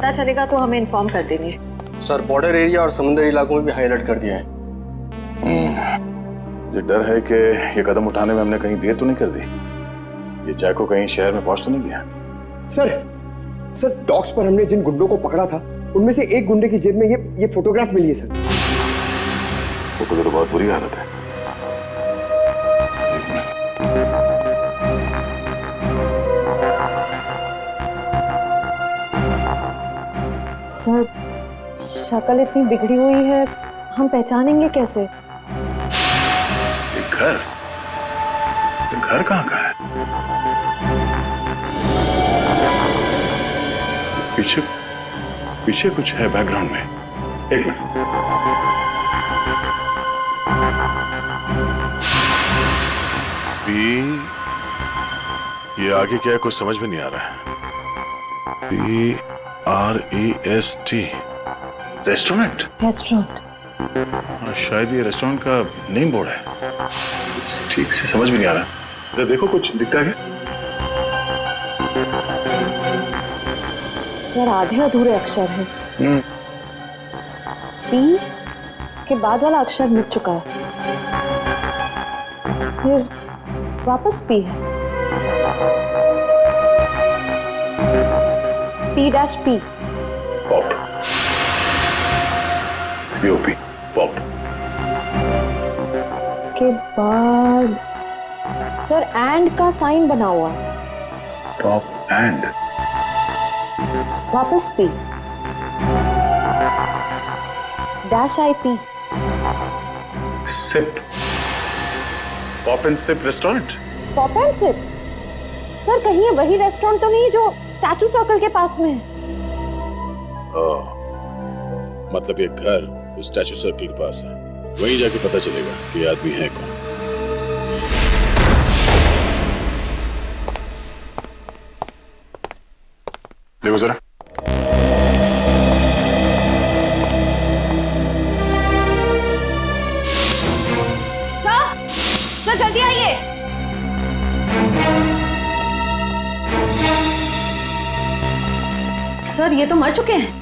पता चलेगा तो हमें इन्फॉर्म कर देंगे। सर बॉर्डर एरिया और समुद्री इलाकों में भी हाई अलर्ट कर दिया है। मुझे डर है कि ये कदम उठाने में हमने कहीं देर तो नहीं कर दी। ये जैको कहीं शहर में पहुंच तो नहीं गया? सर डॉक्स पर हमने जिन गुंडों को पकड़ा था उनमें से एक गुंडे की जेब में ये फोटोग्राफ मिली है सर। फोटो की तो बहुत बुरी हालत है। सर शक्ल इतनी बिगड़ी हुई है, हम पहचानेंगे कैसे? ये घर कहाँ का है? पीछे कुछ है बैकग्राउंड में। एक मिनट। ये आगे क्या है कुछ समझ में नहीं आ रहा है। PREST restaurant. शायद ये रेस्टोरेंट का नेम बोर्ड है। ठीक से समझ में नहीं आ रहा। जरा देखो कुछ दिखता है क्या? सर आधे अधूरे अक्षर हैं। पी, उसके बाद वाला अक्षर मिट चुका है, फिर वापस पी है। P-P। पॉप। POP pop. उसके बाद सर एंड का साइन बना हुआ है। Pop and. वापस P. -IP। Sip. Pop and sip restaurant. Pop and sip. Sir कहीं ये वही रेस्टोरेंट तो नहीं जो स्टैचू सर्कल के पास में है? मतलब ये घर उस स्टैचू सर्कल के पास है। वहीं जाके पता चलेगा कि ये आदमी है कौन। देखो जरा। सर जल्दी आइए। सर ये तो मर चुके हैं।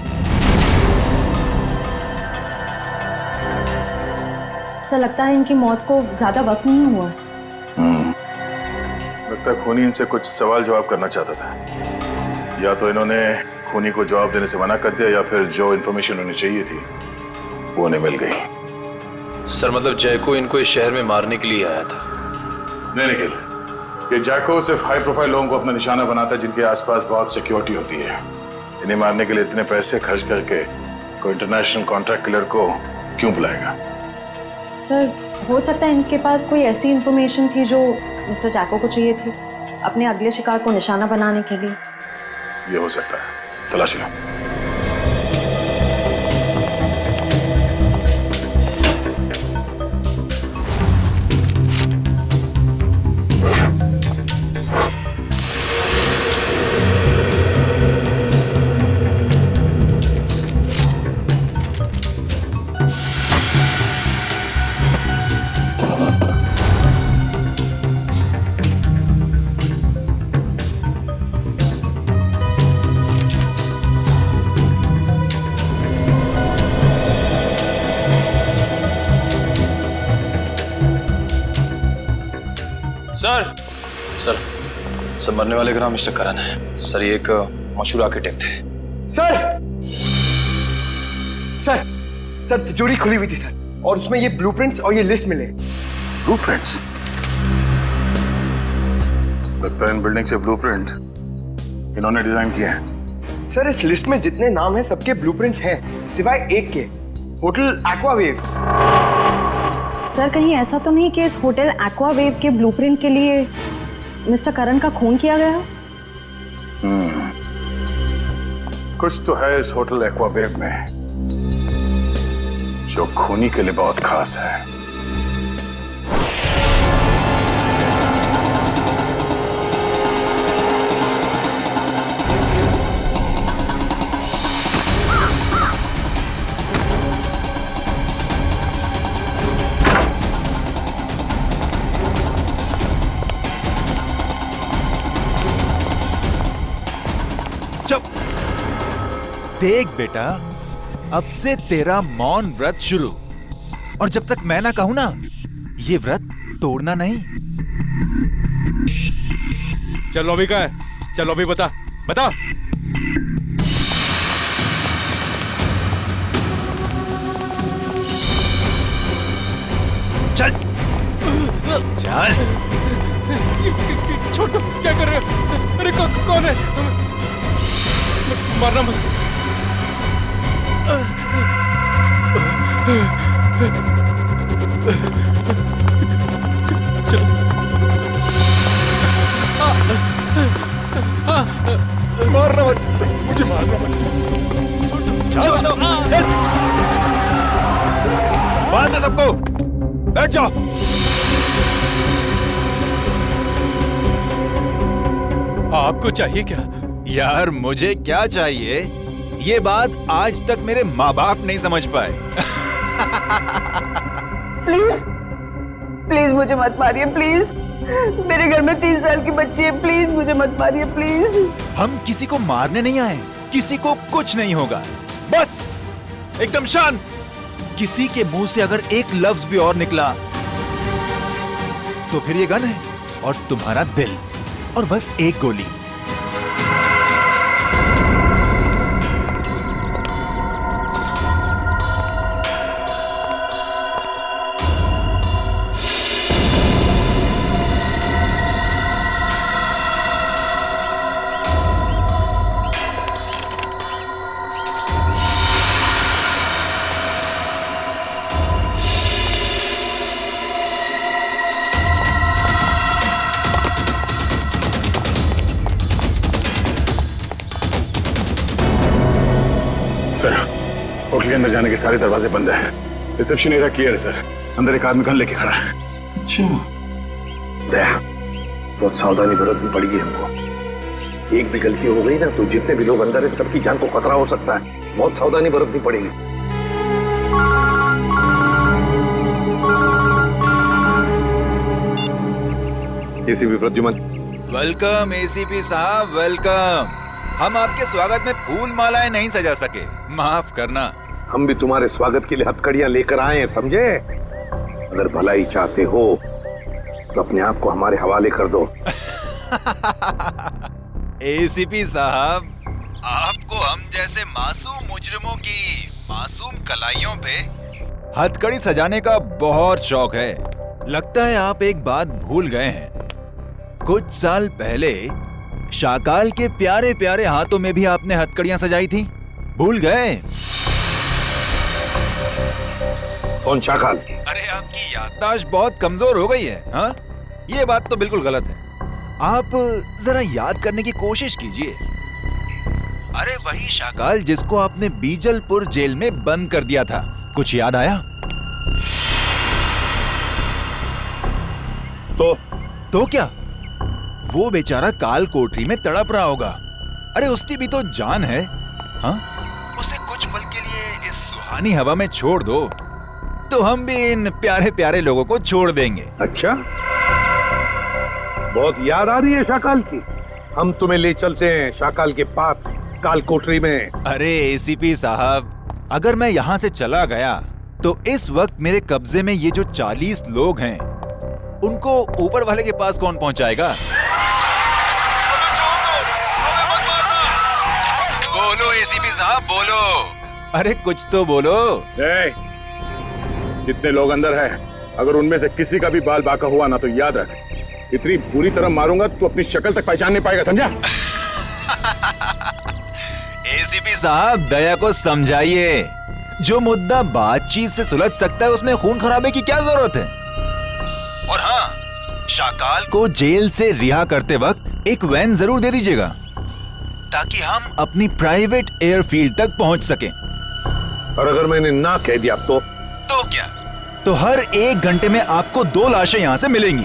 सर लगता है इनकी मौत को ज्यादा वक्त नहीं हुआ। लगता है खूनी इनसे कुछ सवाल जवाब करना चाहता था। या तो इन्होंने खूनी को जवाब देने से मना कर दिया या फिर जो इन्फॉर्मेशन उन्हें चाहिए थी वो उन्हें मिल गई। सर मतलब जैको इनको इस शहर में मारने के लिए आया था? नहीं निखिल, ये जैको सिर्फ हाई प्रोफाइल लोगों को अपना निशाना बनाता है जिनके आसपास बहुत सिक्योरिटी होती है। इन्हें मारने के लिए इतने पैसे खर्च करके कोई इंटरनेशनल कॉन्ट्रैक्ट किलर को क्यों बुलाएगा? सर हो सकता है इनके पास कोई ऐसी इंफॉर्मेशन थी जो मिस्टर जैको को चाहिए थी अपने अगले शिकार को निशाना बनाने के लिए। ये हो सकता है, तलाशी लो। सर मरने वाले का नाम मिस्टर करण है। सर ये एक मशहूर आर्किटेक्ट थे। सर तिजोरी खुली हुई थी सर, और उसमें ये ब्लूप्रिंट्स और ये लिस्ट मिले। ब्लूप्रिंट्स? लगता है इन बिल्डिंग से ब्लूप्रिंट इन्होंने डिजाइन किए हैं। सर इस लिस्ट में जितने नाम हैं सबके ब्लूप्रिंट्स हैं सिवाय एक के, होटल एक्वावेव। सर कहीं ऐसा तो नहीं कि इस होटल एक्वावेव के ब्लूप्रिंट के लिए मिस्टर करण का खून किया गया? कुछ तो है इस होटल एक्वावेव में जो खूनी के लिए बहुत खास है। देख बेटा, अब से तेरा मौन व्रत शुरू, और जब तक मैं ना कहूं ना, ये व्रत तोड़ना नहीं। चलो अभी का है, चलो अभी बता बता। चल चल। छोटू क्या कर रहे हो? अरे कौन है? मारना मत। चलो मारना मत, मुझे मारना मत। चल चल, बांध दे सबको, बैठ जाओ। आपको चाहिए क्या? यार मुझे क्या चाहिए, ये बात आज तक मेरे माँ बाप नहीं समझ पाए। प्लीज प्लीज मुझे मत मारिए, प्लीज। मेरे घर में 3 साल की बच्ची है, प्लीज मुझे मत मारिए, प्लीज। हम किसी को मारने नहीं आए, किसी को कुछ नहीं होगा, बस एकदम शांत। किसी के मुंह से अगर एक लफ्ज भी और निकला तो फिर ये गन है और तुम्हारा दिल, और बस एक गोली। सर, होटल के अंदर जाने के सारे दरवाजे बंद हैं। रिसेप्शन एरिया क्लियर है सर। अंदर एक आदमी गन लेके खड़ा है। दया, बहुत सावधानी बरतनी पड़ेगी हमको। एक भी गलती हो गई ना तो जितने भी लोग अंदर है सबकी जान को खतरा हो सकता है। बहुत सावधानी बरतनी पड़ेगी। एसीपी प्रद्युमन। वेलकम एसीपी साहब, वेलकम। हम आपके स्वागत में फूल मालाएं नहीं सजा सके, माफ करना। हम भी तुम्हारे स्वागत के लिए हथकड़ियां लेकर आए हैं, समझे? अगर भलाई चाहते हो तो अपने आप को हमारे हवाले कर दो। एसीपी साहब, आपको हम जैसे मासूम मुजरिमों की मासूम कलाइयों पे हथकड़ी सजाने का बहुत शौक है। लगता है आप एक बात भूल गए हैं। कुछ साल पहले शाकाल के प्यारे प्यारे हाथों में भी आपने हथकड़ियां सजाई थी, भूल गए? कौन शाकाल? अरे आपकी याददाश्त बहुत कमजोर हो गई है। हाँ, ये बात तो बिल्कुल गलत है। आप जरा याद करने की कोशिश कीजिए। अरे वही शाकाल जिसको आपने बीजलपुर जेल में बंद कर दिया था, कुछ याद आया? तो क्या? वो बेचारा काल कोठरी में तड़प रहा होगा। अरे उसकी भी तो जान है। हाँ, उसे कुछ पल के लिए इस सुहानी हवा में छोड़ दो तो हम भी इन प्यारे प्यारे लोगों को छोड़ देंगे। अच्छा, बहुत याद आ रही है शाकाल की। हम तुम्हें ले चलते हैं शाकाल के पास काल कोठरी में। अरे एसीपी साहब, अगर मैं यहाँ से चला गया तो इस वक्त मेरे कब्जे में ये जो 40 लोग हैं उनको ऊपर वाले के पास कौन पहुंचाएगा? बोलो एसीपी साहब, बोलो। अरे कुछ तो बोलो। जितने लोग अंदर हैं, अगर उनमें से किसी का भी बाल बांका हुआ ना तो याद रख, इतनी बुरी तरह मारूंगा तो अपनी शक्ल तक पहचान नहीं पाएगा, समझा? एसीपी साहब, दया को समझाइए। जो मुद्दा बातचीत से सुलझ सकता है उसमें खून खराबे की क्या जरूरत है? और हाँ, शाकाल को जेल से रिहा करते वक्त एक वैन जरूर दे दीजिएगा ताकि हम अपनी प्राइवेट एयरफील्ड तक पहुंच सकें। और अगर मैंने ना कह दिया तो क्या? तो हर 1 घंटे में आपको 2 लाशें यहां से मिलेंगी।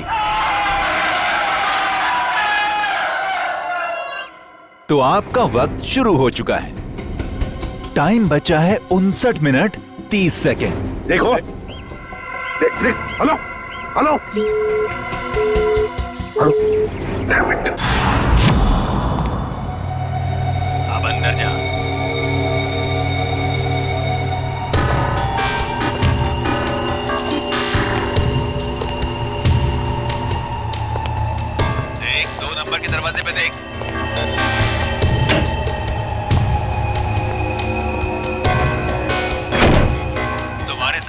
तो आपका वक्त शुरू हो चुका है। टाइम बचा है 59 मिनट 30 सेकेंड। देखो, देख, हेलो हेलो हेलो, अब अंदर जा।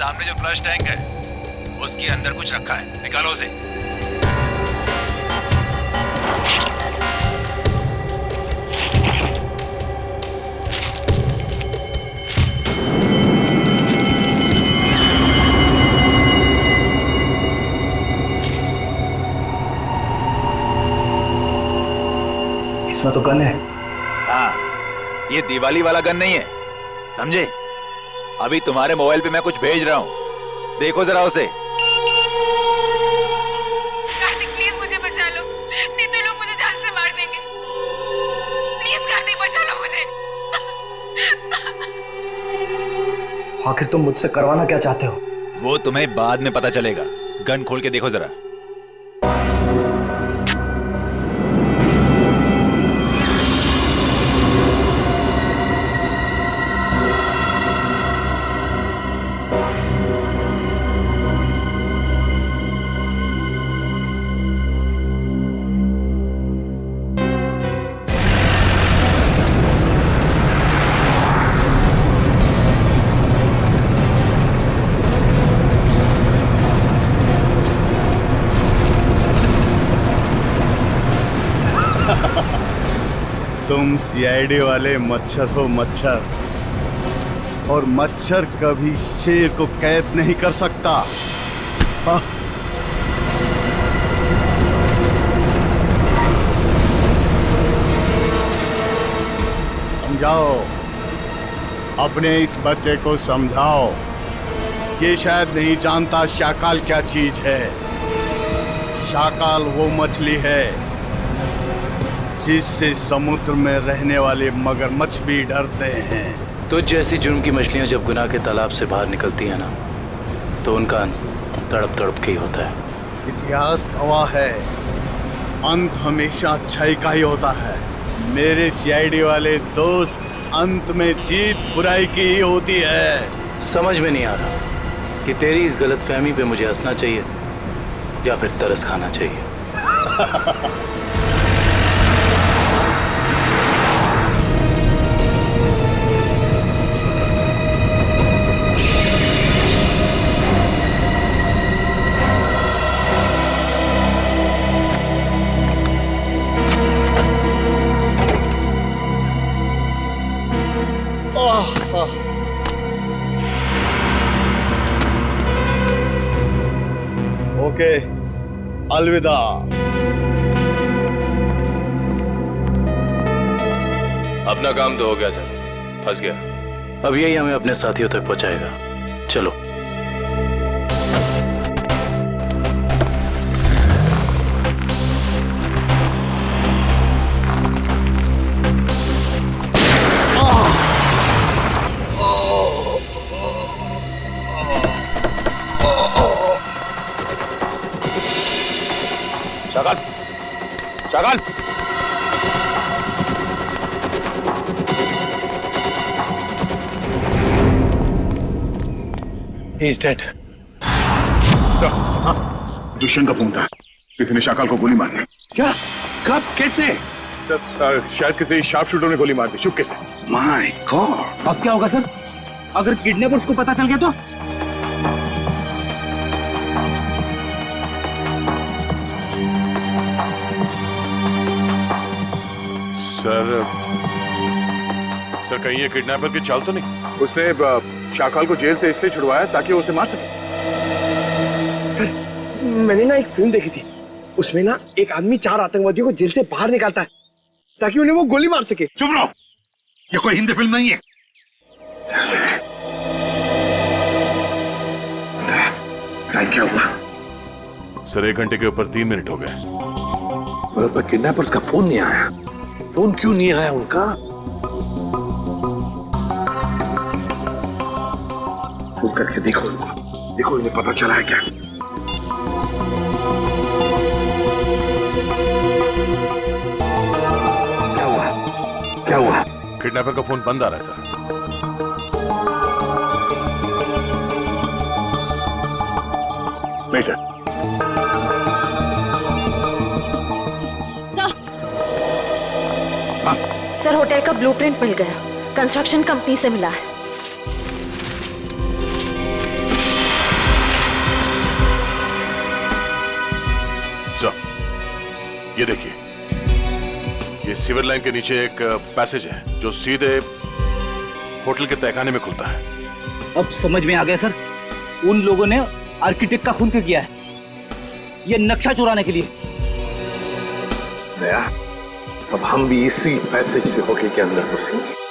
सामने जो फ्लश टैंक है उसके अंदर कुछ रखा है, निकालो उसे। इसमें तो गन है। हाँ, ये दिवाली वाला गन नहीं है, समझे? अभी तुम्हारे मोबाइल पे मैं कुछ भेज रहा हूँ, देखो जरा उसे। कार्तिक प्लीज मुझे बचा लो, नहीं तो लोग मुझे जान से मार देंगे। प्लीज कार्तिक बचा लो मुझे। आखिर तुम मुझसे करवाना क्या चाहते हो? वो तुम्हें बाद में पता चलेगा। गन खोल के देखो जरा। तुम सीआईडी वाले मच्छर हो मच्छर, और मच्छर कभी शेर को कैद नहीं कर सकता। समझाओ, अपने इस बच्चे को समझाओ। ये शायद नहीं जानता शाकाल क्या चीज है। शाकाल वो मछली है जिससे समुद्र में रहने वाले मगरमच्छ भी डरते हैं। तो जैसी जुर्म की मछलियां जब गुनाह के तालाब से बाहर निकलती हैं ना, तो उनका अंत तड़प तड़प के ही होता है। इतिहास गवाह है, अंत हमेशा अच्छाई का ही होता है। मेरे सीआईडी वाले दोस्त, अंत में जीत बुराई की ही होती है। समझ में नहीं आ रहा कि तेरी इस गलतफहमी पे मुझे हंसना चाहिए या फिर तरस खाना चाहिए। ओके, अलविदा। अपना काम तो हो गया सर, फंस गया। अब यही हमें अपने साथियों तक पहुंचाएगा। चलो। Shakaal, Shakaal, He is dead. Dushyant का फोन था, किसी ने शाकाल को गोली मार दी। क्या? कब? कैसे? शायद किसी शार्प शूटर ने गोली मार दी, चुपके से। My God! अब क्या होगा सर? अगर किडनैपर्स को पता चल गया तो? सर कहीं ये किडनैपर की चाल तो नहीं? उसने शाकाल को जेल से इसलिए छुड़वाया ताकि वो उसे मार सके। सर, मैंने ना एक फिल्म देखी थी, उसमें ना एक आदमी 4 आतंकवादियों को जेल से बाहर निकालता है ताकि उन्हें वो गोली मार सके। चुप रहो, ये कोई हिंदी फिल्म नहीं है। क्या हुआ? सर 1 घंटे के ऊपर 3 मिनट हो गए। पर किडनैपर्स का फोन नहीं आया। फोन क्यों नहीं आया उनका? फोन करके देखो इनको, देखो इन्हें पता चला है क्या? क्या हुआ? क्या हुआ? किडनैपर का फोन बंद आ रहा है सर। नहीं सर। सर, होटल का ब्लूप्रिंट मिल गया, कंस्ट्रक्शन कंपनी से मिला है। ये देखिए, ये सीवर लाइन के नीचे एक पैसेज है जो सीधे होटल के तहखाने में खुलता है। अब समझ में आ गया सर, उन लोगों ने आर्किटेक्ट का खून क्यों किया है? ये नक्शा चुराने के लिए। दया, अब हम भी इसी पैसेज से होटल के अंदर घुसेंगे।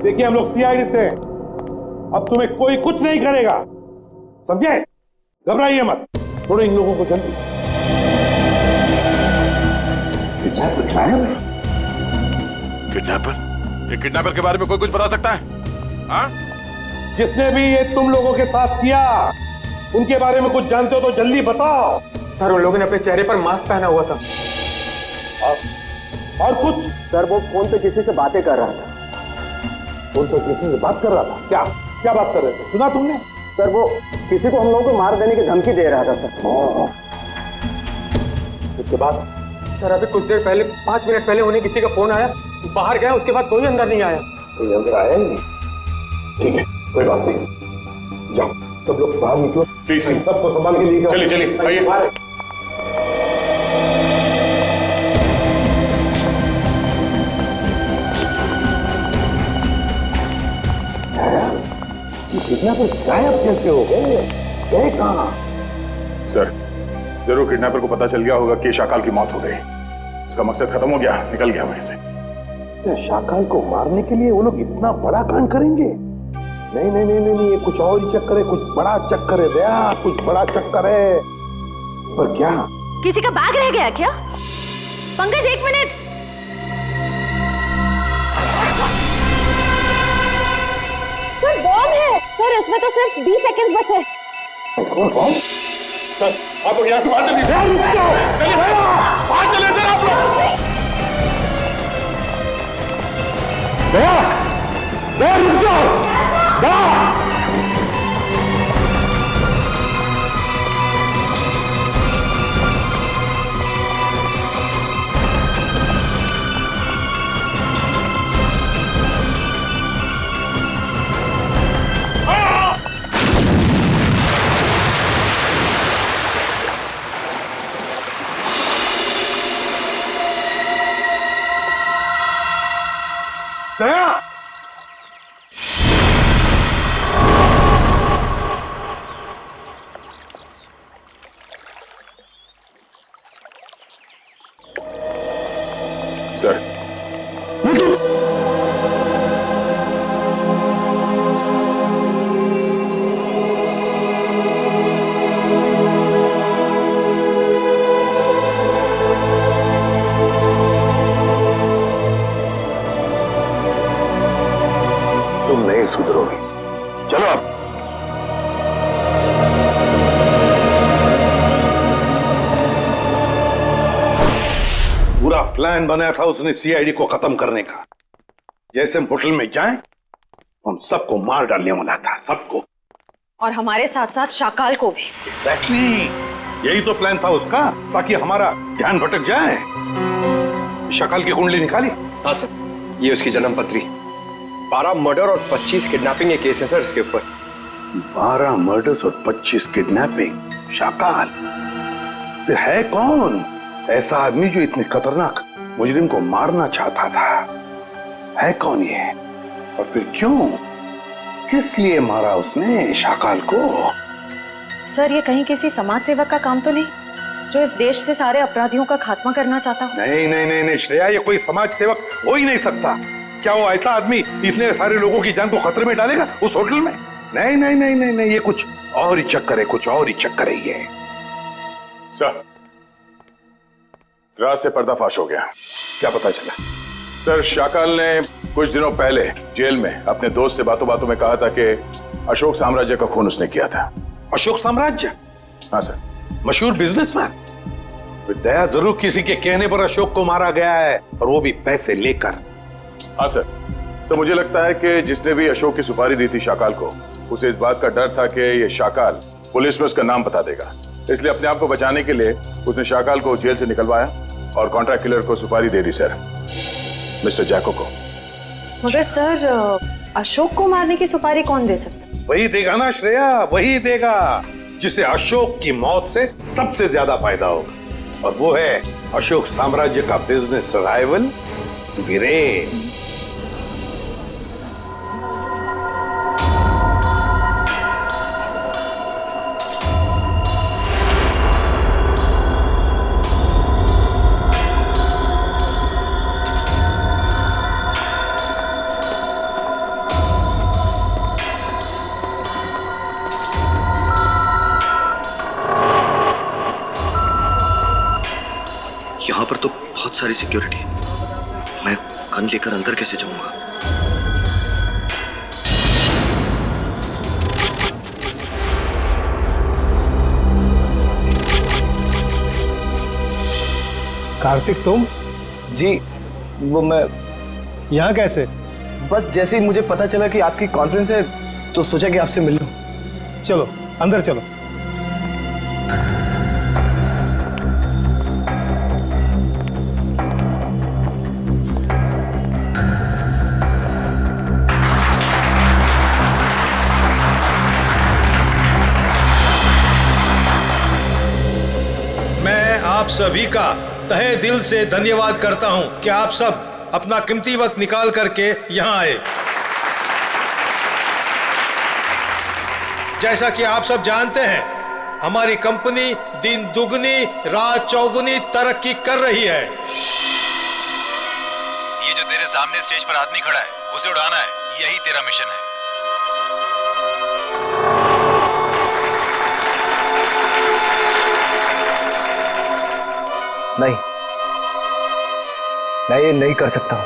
देखिए, हम लोग सीआईडी से, अब तुम्हें कोई कुछ नहीं करेगा, समझे? घबराइए मत, छोड़ो इन लोगों को जल्दी। किडनैपर? ये किडनैपर के बारे में कोई कुछ बता सकता है? हाँ? जिसने भी ये तुम लोगों के साथ किया, उनके बारे में कुछ जानते हो तो जल्दी बताओ। सर, उन लोगों ने अपने चेहरे पर मास्क पहना हुआ था। और कुछ? सर, वो फोन पे किसी से बातें कर रहा था। फोन पे किसी से बात कर रहा था? क्या क्या बात कर रहे थे? सुना तुमने? सर, वो किसी को हम लोगों को मार देने की धमकी दे रहा था सर। इसके बाद? सर, अभी कुछ देर पहले, 5 मिनट पहले उन्हें किसी का फोन आया, बाहर गया, उसके बाद कोई अंदर नहीं आया। कोई अंदर आया ही नहीं? ठीक है, कोई बात नहीं, जाओ सब लोग बाहर निकलो। ठीक है, सबको संभाल के लिए चलिए चलिए, आइए। किडनैपर गायब कैसे हो गए? गए कहाँ? सर, जरूर किडनैपर को पता चल गया होगा कि शाकाल की मौत हो गई। उसका मकसद खत्म हो गया, निकल गया वहीं से। शाकाल को मारने के लिए वो लोग इतना बड़ा कांड करेंगे? नहीं नहीं नहीं नहीं, ये कुछ और ही चक्कर है, कुछ बड़ा चक्कर है दया, कुछ बड़ा चक्कर है। पर क्या? किसी का बैग रह गया क्या? पंकज, 1 मिनट। सर, बॉम्ब है। सर, इसमें तो सिर्फ 20 सेकंड्स बचे। कौन बॉम्ब? सर, आप लोग यहाँ से बाहर चलिए। बाहर चलिए सर, आप लोग। दया, दया रुक जाओ। दया। दया! सर, तुम नहीं सुधरोगे। चलो अब। पूरा प्लान बनाया था उसने सीआईडी को खत्म करने का। जैसे हम होटल में जाएं, हम सबको मार डालने वाला था, सबको। और हमारे साथ साथ शाकाल को भी। एग्जैक्टली, यही तो प्लान था उसका, ताकि हमारा ध्यान भटक जाए। शाकाल की कुंडली निकाली? हाँ सर, ये उसकी जन्म पत्री। 12 मर्डर और 25 किडनैपिंग के केस है सर इसके ऊपर। 12 मर्डर्स और 25 किडनैपिंग। शाकाल तो है कौन? ऐसा आदमी जो इतने खतरनाक मुजरिम को मारना चाहता था। है कौन ये? और फिर क्यों, किस लिए मारा उसने शाकाल को? सर, ये कहीं किसी समाज सेवक का काम तो नहीं? जो इस देश से सारे अपराधियों का खात्मा करना चाहता हो। नहीं नहीं नहीं नहीं श्रेया, ये कोई समाज सेवक हो ही नहीं सकता। क्या वो ऐसा आदमी इतने सारे लोगों की जान को खतरे में डालेगा उस होटल में? नहीं नहीं नहीं नहीं नहीं, ये कुछ और ही चक्कर है, कुछ और ही चक्कर है ये। सर, राज से पर्दाफाश हो गया। क्या पता चला? सर, शाकाल ने कुछ दिनों पहले जेल में अपने दोस्त से बातों बातों में कहा था कि अशोक साम्राज्य का खून उसने किया था। अशोक साम्राज्य? हाँ सर। मशहूर बिजनेसमैन। दया जरूर किसी के कहने पर अशोक को मारा गया है, और वो भी पैसे लेकर। हाँ सर। सर, मुझे लगता है कि जिसने भी अशोक की सुपारी दी थी शाकाल को, उसे इस बात का डर था कि ये शाकाल पुलिस में उसका नाम बता देगा, इसलिए अपने आप को बचाने के लिए उसने शाकाल को जेल से निकलवाया और कॉन्ट्रैक्ट किलर को सुपारी दे दी सर, मिस्टर जैको को। मगर सर, अशोक को मारने की सुपारी कौन दे सकता? वही देगा ना श्रेया, वही देगा जिसे अशोक की मौत से सबसे ज्यादा फायदा होगा, और वो है अशोक साम्राज्य का बिजनेस राइवल वीरेन। यहाँ पर तो बहुत सारी सिक्योरिटी है, मैं गन लेकर अंदर कैसे जाऊंगा? कार्तिक, तुम? जी, वो मैं यहाँ कैसे? बस जैसे ही मुझे पता चला कि आपकी कॉन्फ्रेंस है तो सोचा कि आपसे मिल लूं। चलो अंदर चलो। आप सभी का तहे दिल से धन्यवाद करता हूं कि आप सब अपना कीमती वक्त निकाल करके यहां आए। जैसा कि आप सब जानते हैं, हमारी कंपनी दिन दुगनी रात चौगुनी तरक्की कर रही है। ये जो तेरे सामने स्टेज पर आदमी खड़ा है, उसे उड़ाना है, यही तेरा मिशन है। नहीं, मैं ये नहीं कर सकता हूं।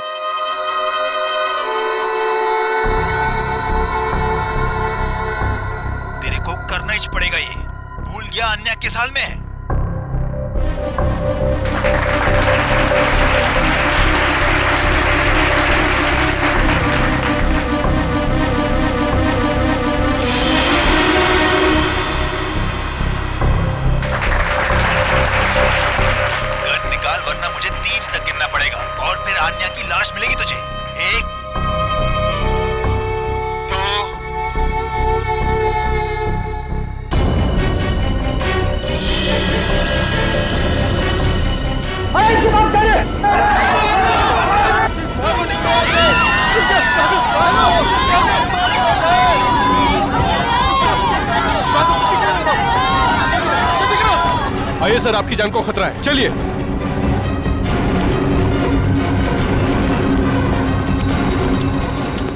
तेरे को करना ही पड़ेगा ये। भूल गया अन्य किस हाल में है? वरना मुझे 3 तक गिनना पड़ेगा और फिर आन्या की लाश मिलेगी तुझे। 1 2 आइए सर, आपकी जान को खतरा है, चलिए।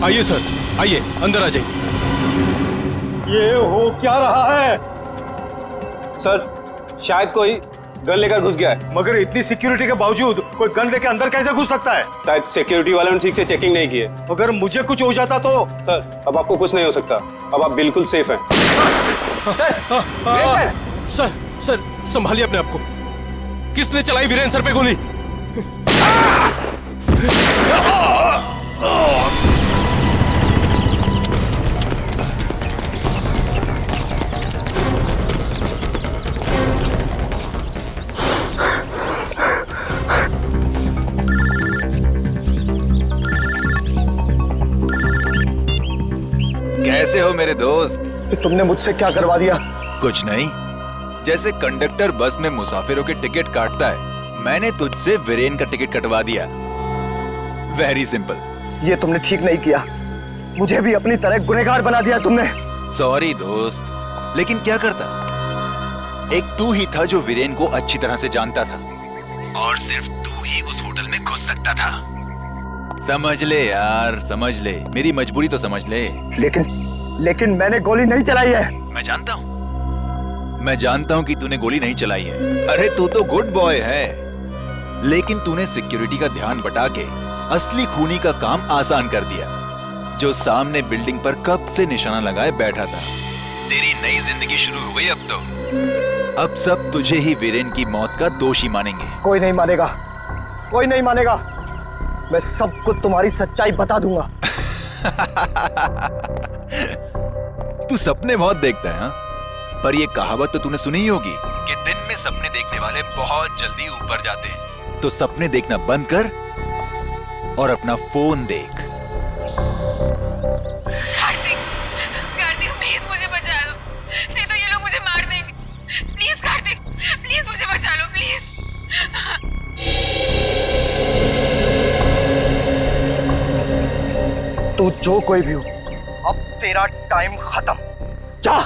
आइए सर, आइए अंदर आ जाइए। ये हो क्या रहा है? सर, शायद कोई गन लेकर घुस गया है। मगर इतनी सिक्योरिटी के बावजूद कोई गन लेकर अंदर कैसे घुस सकता है? शायद सिक्योरिटी वालों ने ठीक से चेकिंग नहीं की है। अगर मुझे कुछ हो जाता तो? सर, अब आपको कुछ नहीं हो सकता, अब आप बिल्कुल सेफ हैं। सर, सर संभालिए अपने आप को। किसने चलाई वीरेन सर पे गोली? कैसे हो मेरे दोस्त? तो तुमने मुझसे क्या करवा दिया? कुछ नहीं, जैसे कंडक्टर बस में मुसाफिरों के टिकट काटता है, मैंने तुझसे वीरेन का टिकट कटवा दिया। Very simple. ये तुमने ठीक नहीं किया, मुझे भी अपनी तरह गुनहगार बना दिया तुमने। सॉरी दोस्त, लेकिन क्या करता? एक तू ही था जो वीरेन को अच्छी तरह से जानता था और सिर्फ तू ही उस होटल में घुस सकता था। समझ ले यार, समझ ले, मेरी मजबूरी तो समझ ले। लेकिन मैंने गोली नहीं चलाई है। मैं जानता हूं कि तूने गोली नहीं चलाई है। अरे तू तो गुड बॉय है, लेकिन तूने सिक्योरिटी का ध्यान बटा के असली खूनी का काम आसान कर दिया, जो सामने बिल्डिंग पर कब से निशाना लगाए बैठा था। तेरी नई जिंदगी शुरू हो गई अब तो। अब सब तुझे ही वीरेन की मौत का दोषी मानेंगे। कोई नहीं मानेगा, कोई नहीं मानेगा। मैं सबको तुम्हारी सच्चाई बता दूंगा। तू सपने बहुत देखता है, हाँ? पर ये कहावत तो तूने सुनी ही होगी कि दिन में सपने देखने वाले बहुत जल्दी ऊपर जाते हैं। तो सपने देखना बंद कर और अपना फोन देख। कार्तिक, कार्तिक प्लीज मुझे बचा लो, नहीं तो ये लोग मुझे मार देंगे। प्लीज कार्तिक, प्लीज मुझे बचा लो, प्लीज। तू जो कोई भी हो, अब तेरा टाइम खत्म। जा,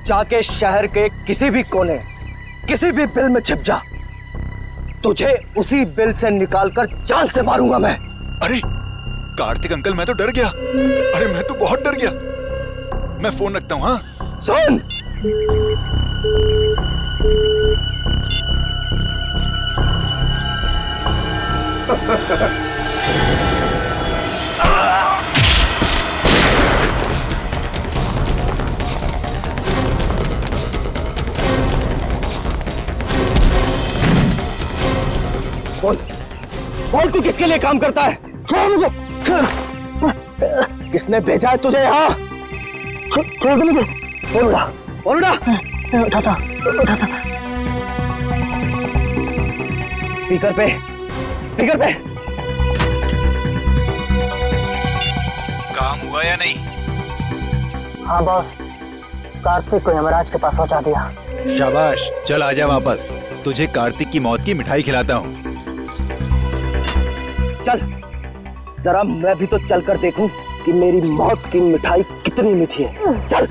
जाके शहर के किसी भी कोने, किसी भी बिल में छिप जा। तुझे उसी बिल से निकालकर जान से मारूंगा मैं। अरे कार्तिक अंकल, मैं तो डर गया। अरे मैं तो बहुत डर गया। मैं फोन रखता हूँ। हाँ सुन, बोल तू किसके लिए काम करता है? मुझे किसने भेजा है तुझे यहाँ? उठाता स्पीकर पे काम हुआ या नहीं? हाँ बॉस, कार्तिक को यमराज के पास पहुंचा दिया। शाबाश, चल आजा वापस। तुझे कार्तिक की मौत की मिठाई खिलाता हूँ। चल, जरा मैं भी तो चलकर देखूं कि मेरी मौत की मिठाई कितनी मीठी है। चल।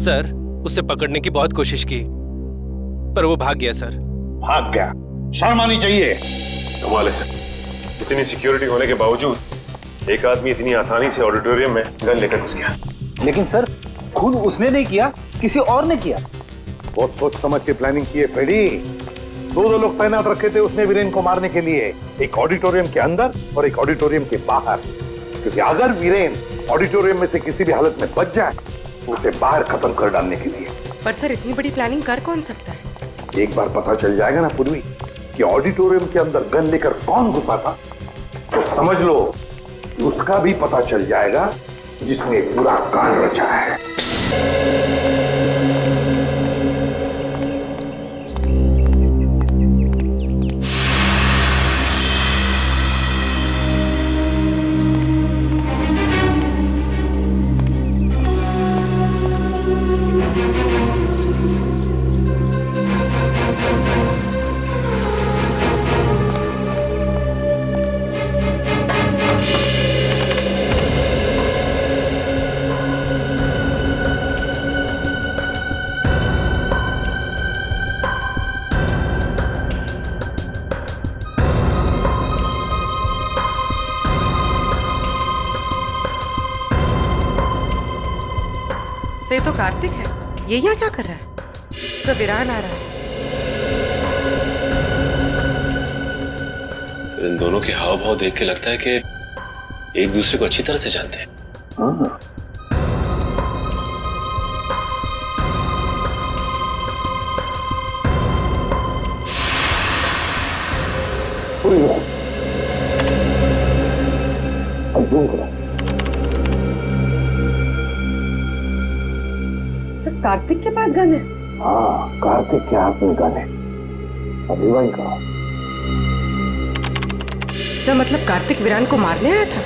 सर, उसे पकड़ने की बहुत कोशिश की, पर वो भाग गया सर। भाग गया? शर्म आनी चाहिए। कमाल है सर, इतनी सिक्योरिटी होने के बावजूद एक आदमी इतनी आसानी से ऑडिटोरियम में गन लेकर घुस गया। लेकिन सर, खुद उसने नहीं किया, किसी और ने किया। बहुत सोच समझ के प्लानिंग की है फ्रेडी। दो लोग तैनात रखे थे उसने वीरेन को मारने के लिए, एक ऑडिटोरियम के अंदर और एक ऑडिटोरियम के बाहर। क्योंकि अगर वीरेन ऑडिटोरियम में से किसी भी हालत में बच जाए तो उसे बाहर खत्म कर डालने के लिए। पर सर, इतनी बड़ी प्लानिंग कर कौन सकता है? एक बार पता चल जाएगा ना पूर्वी कि ऑडिटोरियम के अंदर गन लेकर कौन घुसा था, तो समझ लो कि उसका भी पता चल जाएगा जिसने पूरा कांड रचा है। ये तो कार्तिक है, ये यहाँ क्या कर रहा है? सब वीरान आ रहा है। इन दोनों के हाव भाव देख के लगता है कि एक दूसरे को अच्छी तरह से जानते हैं। हाँ। कार्तिक के पास गन है? हाँ, कार्तिक के हाथ में गन है। अभी वही कहा। सर, मतलब कार्तिक वीरान को मारने आया था?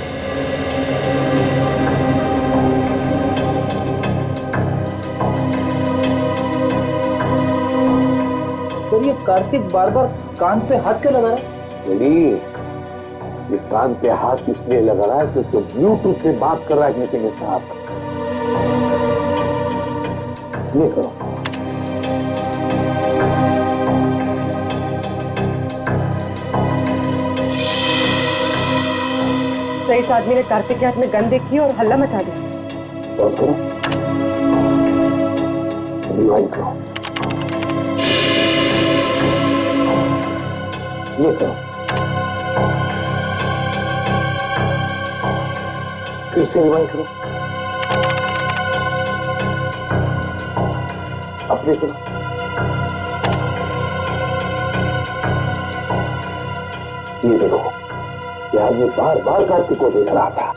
तो ये कार्तिक बार बार कान पे हाथ क्यों लगा रहा है? ये कान पे हाथ इसलिए लगा रहा है क्योंकि ब्लूटूथ से बात कर रहा है किसी के साथ। ये करो। तो इस आदमी ने कार्तिक के हाथ में गन देखी और हल्ला मचा दिया। पॉज करो, रिवाइंड करो, ये करो, फिर से रिवाइंड करो, अब ये करो, ये देखो यार, ये बार बार कार्तिक को देख रहा था।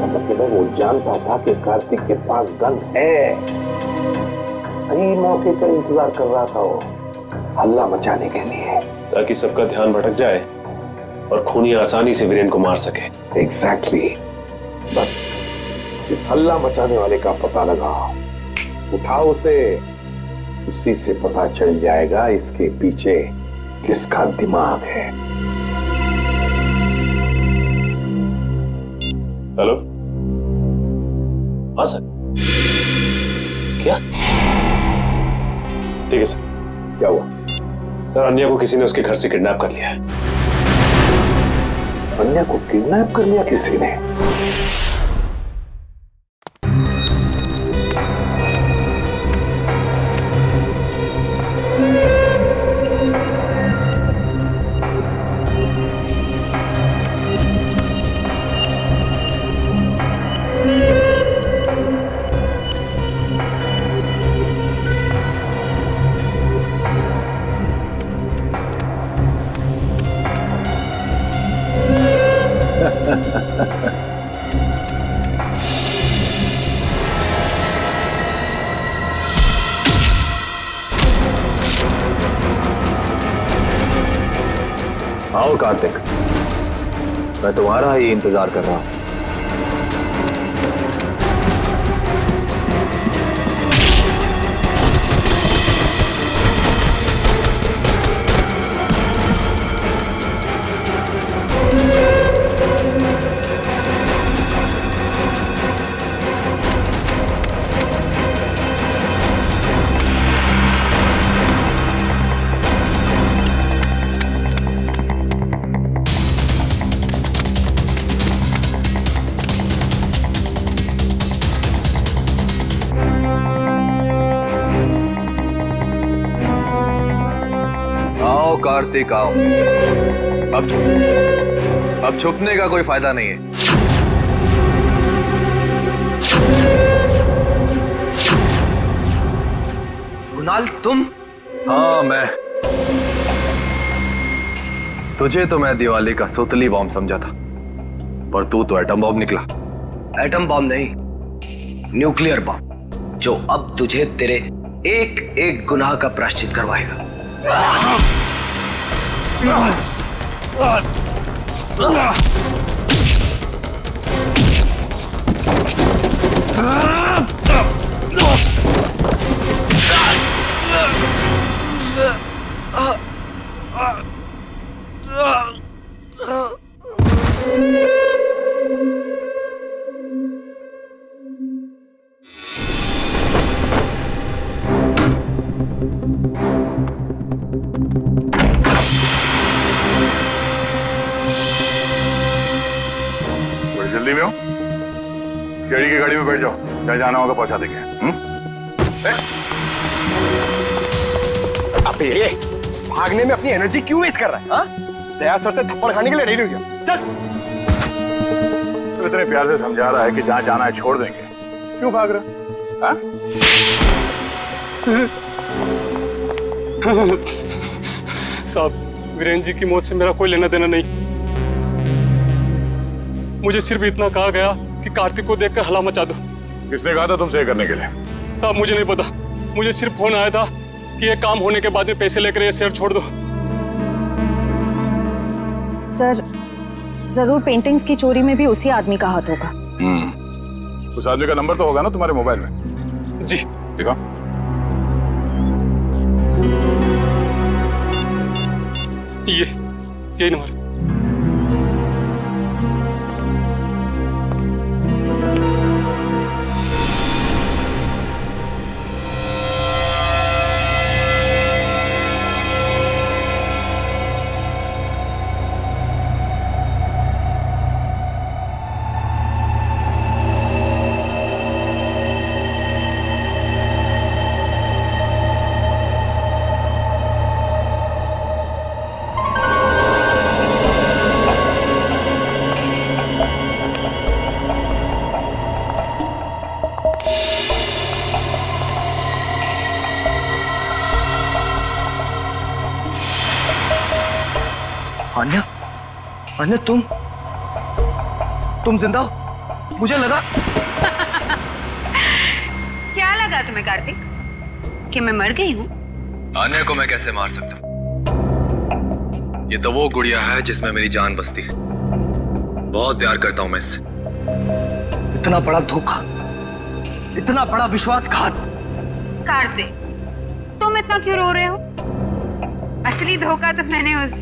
मतलब वो जानता था कि कार्तिक के पास गन है, सही मौके का इंतजार कर रहा था वो हल्ला मचाने के लिए, ताकि सबका ध्यान भटक जाए और खूनी आसानी से वीरेन को मार सके। एग्जैक्टली। बस इस हल्ला मचाने वाले का पता लगाओ, उठाओ उसे, उसी से पता चल जाएगा इसके पीछे किसका दिमाग है। हेलो, हाँ सर। क्या? ठीक है सर। क्या हुआ? सर, अन्या को किसी ने उसके घर से किडनैप कर लिया है। अन्या को किडनैप कर लिया किसी ने? आओ कार्तिक, मैं तुम्हारा ही इंतजार कर रहा हूं। कार्तिक आओ। अब छुपने का कोई फायदा नहीं है। कुणाल तुम? हाँ मैं। तुझे तो मैं दिवाली का सुतली बॉम्ब समझा था, पर तू तो एटम बॉम्ब निकला। एटम बॉम्ब नहीं, न्यूक्लियर बॉम्ब, जो अब तुझे तेरे एक एक गुनाह का प्रायश्चित करवाएगा। बड़ी जल्दी में हो? सीआईडी की गाड़ी में बैठ जाओ, जहाँ जाना होगा पहुंचा देंगे। अबे भागने में अपनी एनर्जी क्यों वेस्ट कर रहा है? हाँ? दया सर से थप्पड़ खाने के लिए रेडी हो गया। चल। तो इतने प्यार से समझा रहा है कि जहाँ जाना है छोड़ देंगे, क्यों भाग रहा? हाँ? साहब, वीरेन जी की मौत से मेरा कोई लेना देना नहीं। मुझे सिर्फ इतना कहा गया कि कार्तिक को देखकर हल्ला मचा दो। किसने कहा था तुमसे ये करने के लिए? साहब मुझे नहीं पता, मुझे सिर्फ फोन आया था कि ये काम होने के बाद में पैसे लेकर ये शहर छोड़ दो। सर, जरूर पेंटिंग्स की चोरी में भी उसी आदमी का हाथ होगा। उस आदमी का नंबर तो होगा ना तुम्हारे मोबाइल में? जी। देखो। यही नंबर। अन्य तुम जिंदा हो? मुझे लगा। क्या लगा तुम्हें कार्तिक कि मैं मर गई हूँ? आन्या को मैं कैसे मार सकता हूँ? ये तो वो गुड़िया है जिसमें मेरी जान बसती है। बहुत प्यार करता हूँ मैं इससे। इतना बड़ा धोखा, इतना बड़ा विश्वासघात। कार्तिक, तुम इतना क्यों रो रहे हो? असली धोखा तो मैंने उस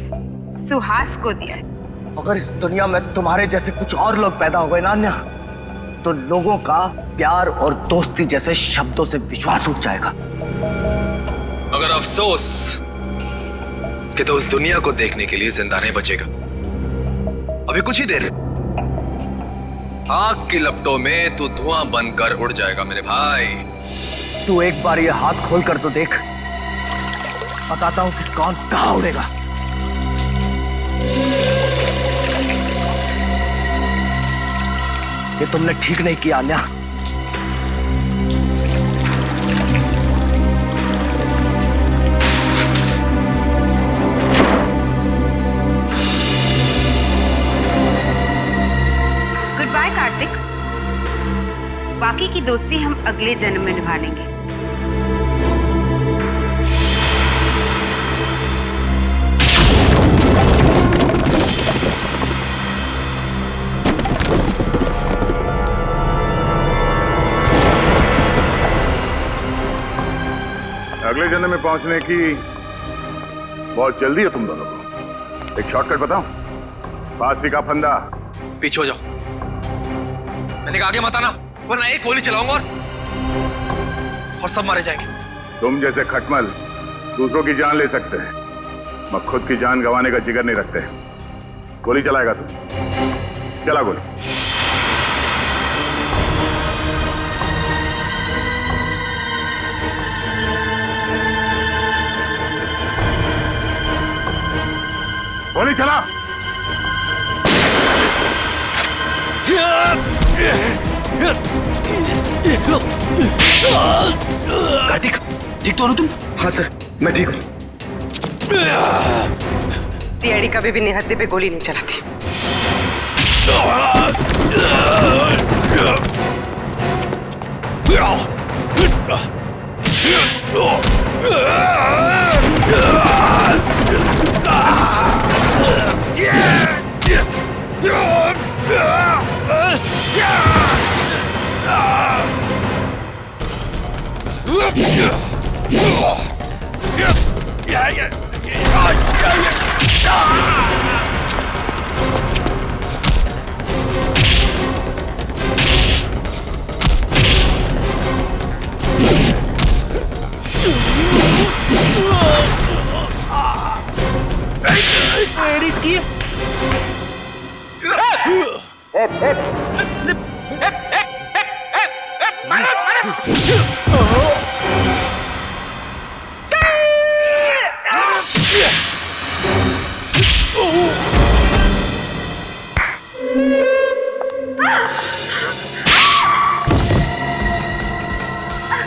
सुहास को दिया है। अगर इस दुनिया में तुम्हारे जैसे कुछ और लोग पैदा हो गए ना अन्या, तो लोगों का प्यार और दोस्ती जैसे शब्दों से विश्वास उठ जाएगा। मगर अफसोस कि तो उस दुनिया को देखने के लिए जिंदा नहीं बचेगा। अभी कुछ ही देर, आग की लपटों में तू धुआं बनकर उड़ जाएगा मेरे भाई। तू एक बार ये हाथ खोल कर तो देख, बताता हूं कि कौन कहां उड़ेगा। ये तुमने ठीक नहीं किया अन्या। Good bye Kartik. बाकी की दोस्ती हम अगले जन्म में निभा लेंगे। अगले जन्म में पहुंचने की बहुत जल्दी है तुम दोनों को। एक शॉर्टकट बताऊं? फांसी का फंदा। पीछे हो जाओ। मैंने कहा आगे मत आना, वरना एक गोली चलाऊंगा और सब मारे जाएंगे। तुम जैसे खटमल दूसरों की जान ले सकते हैं, मगर खुद की जान गंवाने का जिगर नहीं रखते। गोली चलाएगा तू? चला गोली। गोली चला। कार्तिक, ठीक तो हो तुम? हाँ सर, मैं ठीक हूँ। तियाड़ी कभी भी निहत्थे पे गोली नहीं चलाती।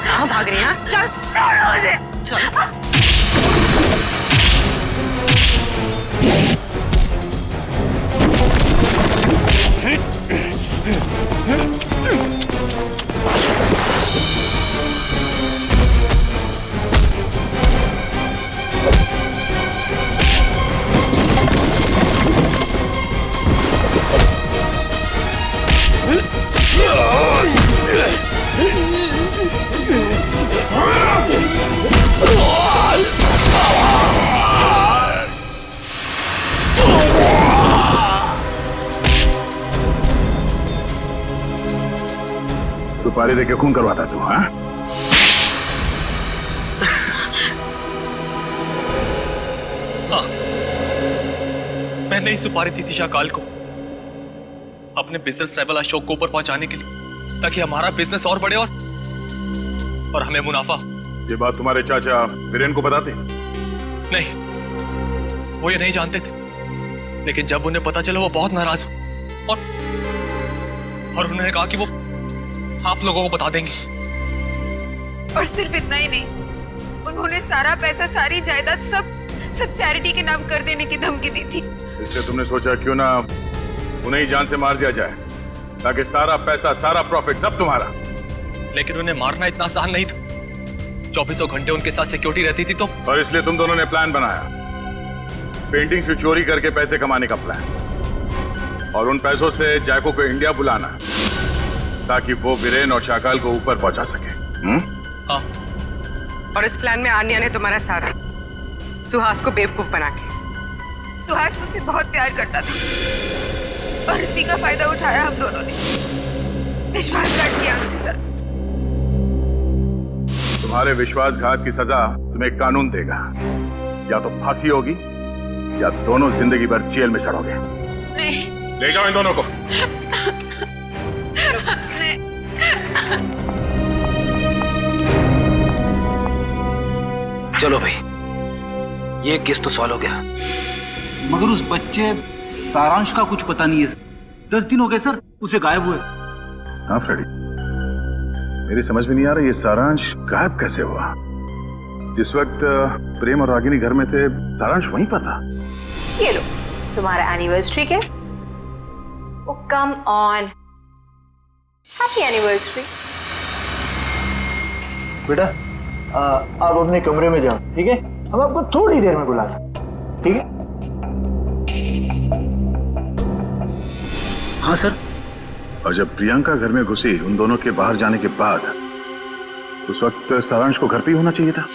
कहाँ भाग रहे हैं? चल चल। सुपारी देके खून करवाता तू? हाँ, मैंने ही सुपारी दी थी शाकाल को अपने बिजनेस राइवल अशोक को ऊपर पहुंचाने के लिए, ताकि हमारा बिजनेस और बढ़े और हमें मुनाफा। ये बात तुम्हारे चाचा वीरेन को बताते? नहीं, वो ये नहीं जानते थे, लेकिन जब उन्हें पता चला वो बहुत नाराज हुए और उन्होंने कहा कि वो आप लोगों को बता देंगे। और सिर्फ इतना ही नहीं, उन्होंने सारा पैसा, सारी जायदाद सब चैरिटी के नाम कर देने की धमकी दी थी। इसलिए तुमने सोचा क्यों ना उन्हें ही जान से मार दिया जाए, ताकि सारा पैसा, सारा प्रॉफिट सब तुम्हारा। लेकिन उन्हें मारना इतना आसान नहीं था। 24 घंटे उनके साथ सिक्योरिटी रहती थी तो। और इसलिए तुम दोनों ने प्लान बनाया, पेंटिंग से चोरी करके पैसे कमाने का प्लान, और उन पैसों से जैको को इंडिया बुलाना ताकि वो वीरेन और शाकाल को ऊपर पहुंचा सके। हाँ। और इस प्लान में आन्या ने तुम्हारा साथ दिया, सुहास को बेवकूफ बना के। सुहास मुझसे बहुत प्यार करता था और इसी का फायदा उठाया हम दोनों ने। विश्वासघात किया उसके साथ। तुम्हारे विश्वासघात की सजा तुम्हें कानून देगा, या तो फांसी होगी या दोनों जिंदगी भर जेल में सड़ोगे। नहीं। ले जाओ इन दोनों को। नहीं। चलो भाई, ये केस तो सॉल्व हो गया। मगर उस बच्चे सारांश का कुछ पता नहीं है। 10 दिन हो गए सर उसे गायब हुए। हाँ फ्रेडी, मेरी समझ में नहीं आ रहा ये सारांश गायब कैसे हुआ। जिस वक्त प्रेम और रागिनी घर में थे, सारांश वहीं पर था। ये लो तुम्हारा एनिवर्सरी के। ओ कम ऑन, हैप्पी एनिवर्सरी। बेटा आप अपने कमरे में जाओ, ठीक है? हम आपको थोड़ी देर में बुलाते हैं, ठीक है? हाँ सर। और जब प्रियंका घर में घुसी उन दोनों के बाहर जाने के बाद, उस वक्त सारांश को घर पे ही होना चाहिए था।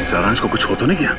सारांश को कुछ हो तो नहीं गया?